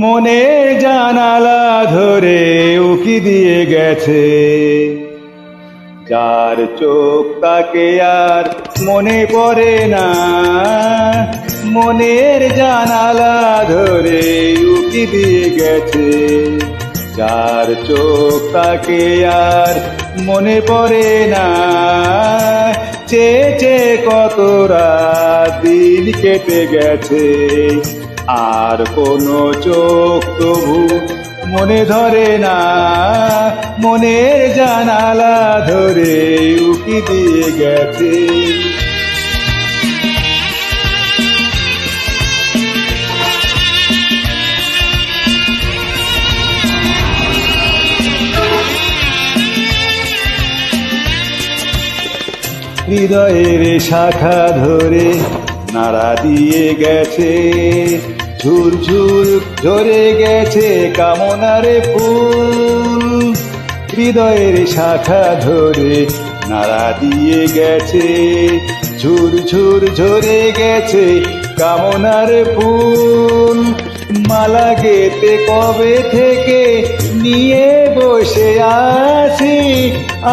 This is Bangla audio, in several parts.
মনের জানালা ধরে উকি দিয়ে গেছে, যার চোখ তাকে আর মনে পড়ে না। মনের জানালা ধরে উকি দিয়ে গেছে, যার চোখ তাকে আর মনে পড়ে না। চেয়ে চেয়ে কত রাত দিন কেটে গেছে, আর কোনো চোখ তবু মনে ধরে না। মনের জানালা ধরে উকি দিয়ে গেছে। হৃদয়ের শাখা ধরে নাড়া দিয়ে গেছে, ঝুরঝুর ঝরে গেছে কামনার ফুল। হৃদয়ের শাখা ধরে নাড়া দিয়ে গেছে, ঝুরঝুর ঝরে গেছে কামনার ফুল। মালা গেতে কবে থেকে নিয়ে বসে আছি,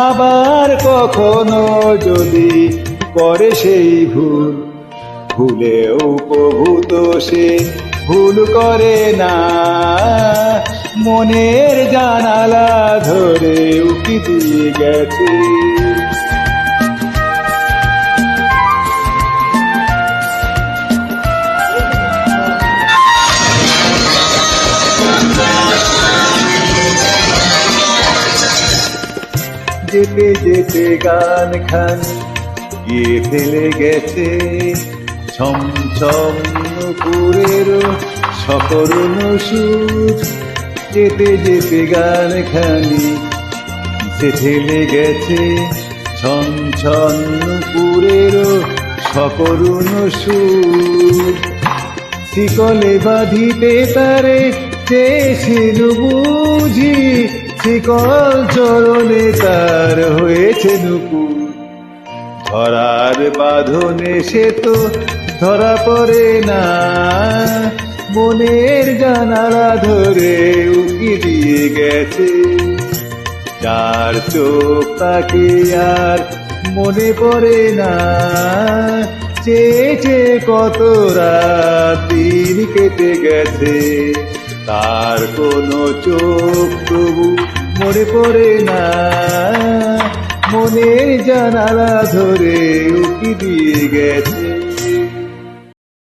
আবার কখনো যদি করে সেই ভুল। ভুলেও প্রভু তো সে ভুল করে না। মনের জানালা ধরে উকি দিয়ে গেছে। যেতে যেতে গান খান গিয়ে ফেলে গেছে, ছমছম নুপুরের সকরুণ সুর। যেতে যেতে গান খানি সে ফেলে গেছে, ছমছম নুপুরের সকরুণ সুর। শিকলে বাঁধিতে তারে চেয়েছিল বুঝি, শিকল চরণে তার হয়েছে নুপুর। ধরার বাঁধনে সে তো ধরা পড়ে না। মনের জানালা ধরে উকি দিয়ে গেছে, যার চোখ তাকে আর মনে পড়ে না। চেয়ে চেয়ে কত রাত দিন কেটে গেছে, তার কোনো চোখ তবু মনে পড়ে না। মনের জানালা ধরে উকি দিয়ে গেছে।